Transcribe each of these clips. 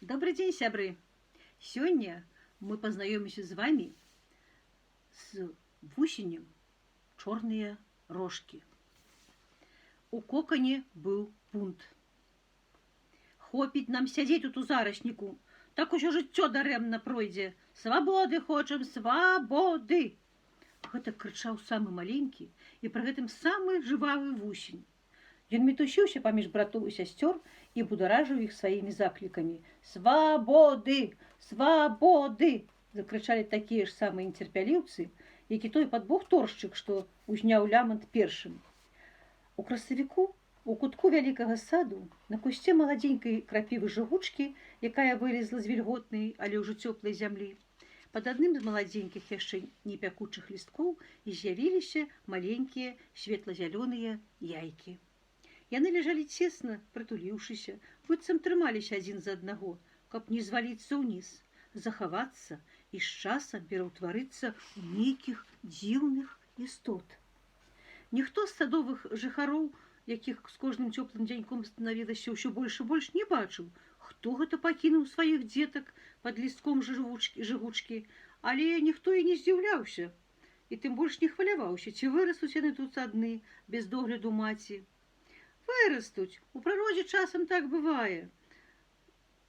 Добрый день, сябры! Сегодня мы познаёмимся с вами с вусенем «Черные рожки». У коконе был бунт. Хопіць нам сядзець тут у зарашніку, так усё жыццё дарэмна пройдзе. Свабоды хочам, свабоды! Гэта крычаў самы маленькі і пры гэтым самы жывавы вусень. Ён мітусіўся паміж братоў і сясцёр і бударажыў іх сваімі заклікамі. «Свабоды! Свабоды!» закрычалі такія ж самыя нецярпяліўцы, як і той падбухторшчык, што узняў лямант першым. У красавіку, у кутку вялікага саду, на кусце маладзенькай крапівы жыгучкі, якая вылезла з вільготнай, але ўжо цёплай зямлі, пад адным з маладзенькіх яшчэ непякучых лісткоў з'явіліся маленькія светла-зялёныя яйкі. Яны ляжалі цесна, прытуліўшыся, быццам трымаліся адзін за аднаго, каб не зваліцца ўніз, захавацца і з часам пераўтварыцца ў нейкіх дзіўных істот. Ніхто з садовых жыхароў, якіх з кожным цёплым дзяньком станавілася ўсё больш і больш, не бачыў, хто гэта пакінуў сваіх дзетак пад лістком жыгучкі, але ніхто і не здзіўляўся, і тым больш не хваляваўся, ці вырастуць яны тут адны, без догляду маці. Вырастуць, у прыродзе часам так бывае,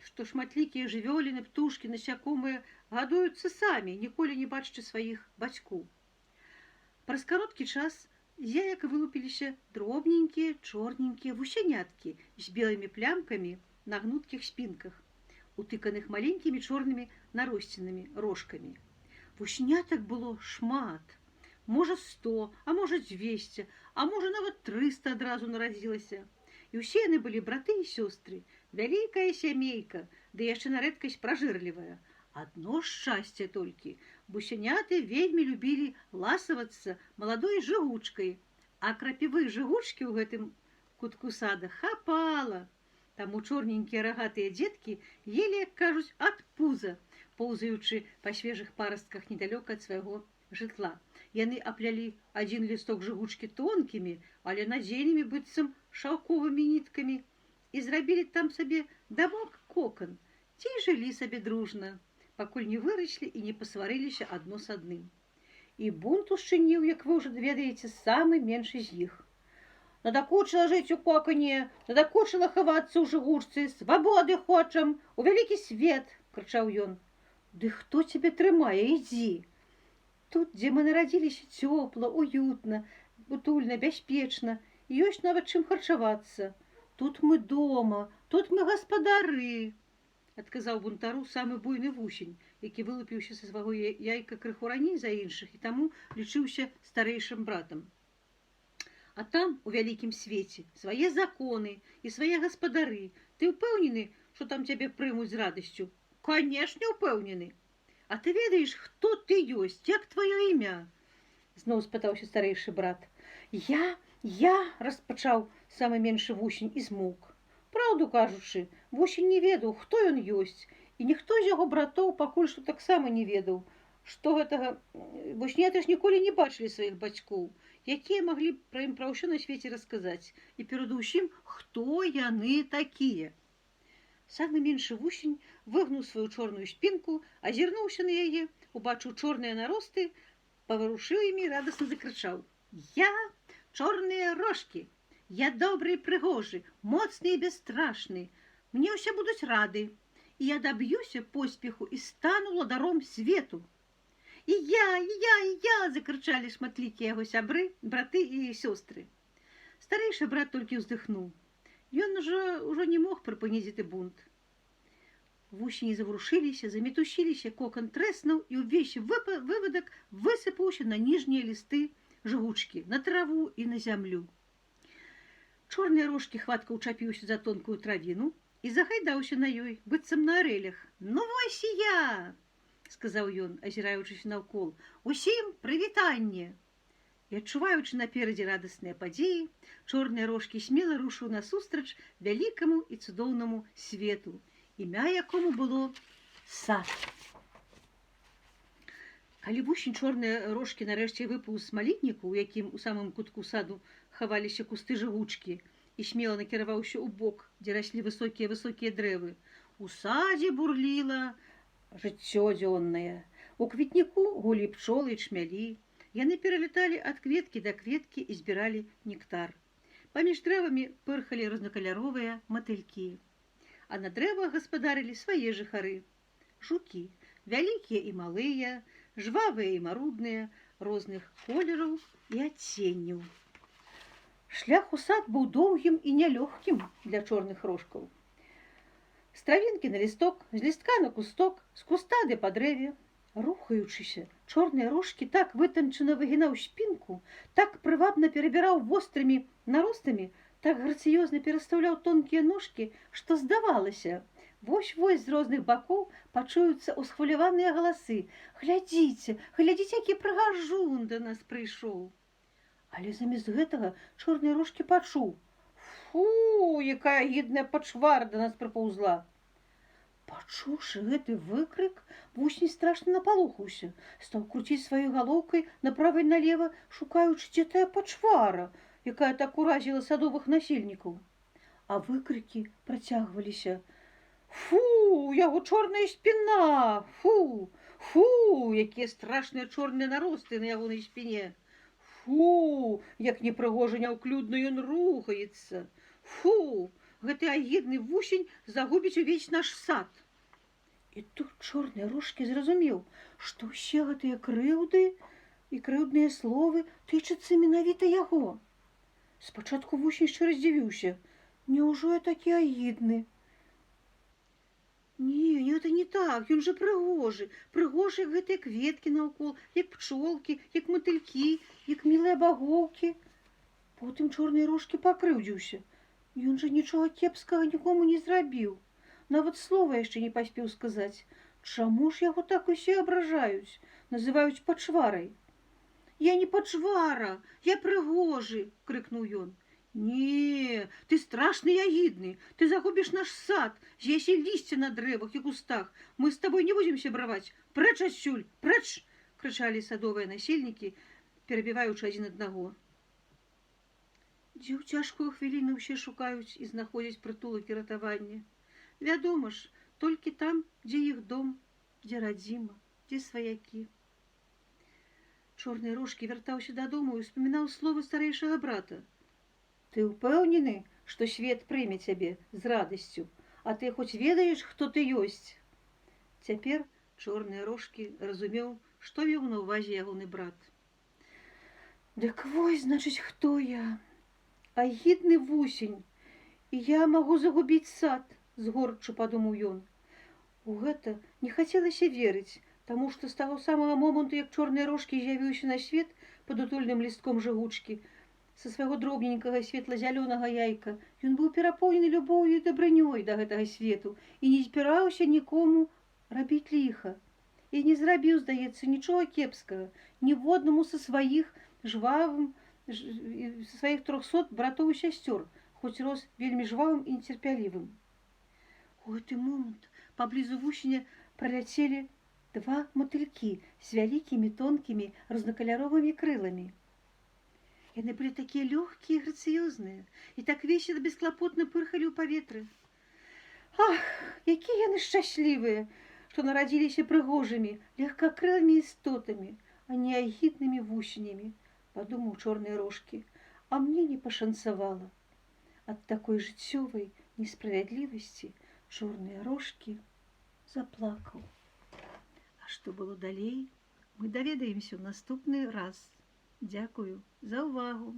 што шматлікія жывёліны, птушкі, насякомыя гадуюцца самі, ніколі не бачачы сваіх бацькоў. Праз кароткі час з яек вылупіліся дробненькія чорненькія вусяняткі з белымі плямкамі на гнуткіх спінках, утыканых маленькімі чорнымі наросценымі рожкамі. Вусянятак было шмат. Можа 100, а можа 200, а можа нават 300 адразу нарадзілася. І ўсе яны былі браты і сёстры, вялікая сямейка, ды яшчэ на рэдкасць пражырлівая. Адно шчасце толькі. Вусяняты вельмі любілі ласавацца маладой жыгучкай, а крапівы жыгучкі ў гэтым кутку сада хапала. Таму чорненькія рагатыя дзеткі елі, як кажуць, ад пуза, поўзаючы па свежых парастках недалёка ад свайго жытла. Яны аплялі адзін лісток жыгучкі тонкімі, але надзейнымі быццам шаўковымі ніткамі і зрабілі там сабе дамок кокан, ці жылі сабе дружна, пакуль не выраслі і не пасварыліся адно з адным. І бунт ушчыніў, як вы ўжо ведаеце, самы меншы з іх. «Надакучыла жыць у кокане, надакучыла хавацца ў жыгучцы, свабоды хочам, у вялікі свет!» – крычаў ён. «Ды хто цябе трымае, ідзі! Тут, дзе мы нарадзіліся, цёпла, уютна, утульна, бяспечна, ёсць нават чым харчавацца. Тут мы дома, тут мы гаспадары!» – адказаў бунтару самы буйны вусень, які вылупіўся са свайго яйка крыху раней за іншых і таму лічыўся старэйшым братам. «А там, у вялікім свеце, свае законы і свае гаспадары. Ты ўпэўнены, што там цябе прымуць з радасцю?» «Канешне, ўпэўнены! А ты ведаеш, хто ты ёсць, як тваё імя?» Зноў спытаўся старэйшы брат. Я распачаў самы меншы вусень і змоўк. Праўду кажучы, вусень не ведаў, хто ён ёсць, і ніхто з яго братоў пакуль што таксама не ведаў, што гэтага вусняты ж ніколі не бачылі сваіх бацькоў, якія маглі пра ім пра ўсё на свеце расказаць, і перадусім, хто яны такія. Самы меншы вусень выгнуў сваю чорную спінку, азірнуўся на яе, убачыў чорныя наросты, паварушыў імі, радасна закрычаў: «Я чорныя рожкі! Я добры і прыгожы, моцны і бесстрашны! Мне ўсе будуць рады, і я даб'юся поспеху і стану владаром свету!» «І я!» – закрычалі шматлікія яго сябры, браты і сёстры. Старэйшы брат толькі ўздыхнуў. Ён ужо не мог прыпыніць гэты бунт. Вусені заварушыліся, замітусіліся, кокан трэснуў, і ўвесь вывадак высыпаўся на ніжнія лісты жыгучкі, на траву і на зямлю. Чорныя рожкі хватка ўчапіўся за тонкую травіну і загайдаўся на ёй, быццам на арэлях. «Ну вось і я!» – сказаў ён, азіраючыся наўкол. «Усім прывітанне!» І адчуваючы наперадзе радасныя падзеі, чорныя рожкі смела рушыў насустрач вялікаму і цудоўнаму свету, імя якому было сад. Калі вусень чорныя рожкі нарэшце выпаў з малітніку, у якім у самым кутку саду хаваліся кусты жыгучкі, і смела накіраваўся ў бок, дзе раслі высокія дрэвы, У садзе бурліла жыццё дзённае. У кветніку гулі пчолы і чмялі. Яны пералеталі ад кветкі да кветкі і збіралі нектар. Паміж дрэвамі пырхалі рознакаляровыя матылькі. А на дрэвах гаспадарылі свае жыхары. Жукі, вялікія і малыя, жвавыя і марудныя, розных колераў і адценняў. Шлях у сад быў доўгім і нялёгкім для чорных рошкаў. З травінкі на лісток, з лістка на кусток, з куста ды па дрэве. Рухаючыся, чорныя рошкі так вытанчана выгінаў спінку, так прывабна перабіраў вострымі наростамі, так грацыёзна перастаўляў тонкія ножкі, што здавалася, вось-вось з розных бакоў пачуюцца ўсхваляваныя галасы. Глядзіце, глядзіце, які прыгажун да нас прыйшоў. Але замест гэтага чорныя рошкі пачуў: фу, якая гідная пачвара да нас прыпаўзла. Пачуўшы гэты выкрык, вусень страшна напалохаўся, стаў круціць сваёй галоўкай направа і налева, шукаючы, дзе тая пачвара, якая так уразіла садовых насельнікаў. А выкрыкі працягваліся: фу, яго чорная спіна, фу, фу, якія страшныя чорныя наросты на ягонай спіне. Фу, як непрыгожа няўклюдна ён рухаецца. Фу, гэты агідны вусень загубіць увесь наш сад. І тут чорныя рошкі зразумеў, што ўсе гэтыя крыўды і крыўдныя словы тычацца менавіта яго. Спачатку вусень шчыра здзівіўся: няўжо я такі агідны? Не, это не так, ён жа прыгожы, як гэтыя кветкі наўкол, як пчолкі, як матылькі, як мілыя багоўкі. Потым чорныя рошкі пакрыўдзіўся. Ён жа нічога кепскага нікому не зрабіў. Нават слова яшчэ не паспеў сказаць. Чаму ж яго так усе абражаюць, называюць пачварай? Я не пачвара, я прыгожы, крыкнуў ён. Не, ты страшны і агідны, ты загубіш наш сад, з'ясі лісце на дрэвах і кустах. Мы з табой не будзем сябраваць. Прэч адсюль, прэч! Крычалі садовыя насельнікі, перабіваючы адзін аднаго. Дзе ў цяжкую хвіліну ўсе шукаюць і знаходзяць прытулак і ратаванне. Вядома ж, толькі там, дзе іх дом, дзе радзіма, дзе сваякі. Чорныя рошкі вяртаўся дадому і ўспамінаў словы старэйшага брата. Ты ўпэўнены, што свет прыме цябе з радасцю, а ты хоць ведаеш, хто ты ёсць? Цяпер чорныя рошкі разумеў, што вёў на ўвазе ягоны брат. Дык вось, значыць, хто я? Агідны вусень, і я магу загубіць сад, згорчу падумаў ён. У гэта не хацелася верыць, таму што з таго самага моманту, як чорныя рошкі з'явіўся на свет пад утульным лістком жыгучкі, са свайго дробненькага светла-зялёнага яйка, ён быў перапоўнены любоўю і дабрынёй да гэтага свету і не збіраўся нікому рабіць ліха. І не зрабіў, здаецца, нічога кепскага, ніводнаму са сваіх жвавым, са сваіх 300 братоў і сясцёр, хоць рос вельмі жвавым і нецярпялівым. У гэты момант паблізу вусеня праляцелі 2 матылькі з вялікімі тонкімі рознакаляровымі крыламі. Яны былі такія лёгкія і грацыёзныя, і так весела бесклапотна пырхалі ў паветры. Ах, якія яны шчаслівыя, што нарадзіліся прыгожымі, легкакрылымі істотамі, а не агіднымі вусенямі, падумаў чорныя рошкі, а мне не пашанцавала. Ад такой жыццёвай несправядлівасці чорныя рошкі заплакаў. А што было далей, мы даведаемся ў наступны раз. Дзякую за ўвагу.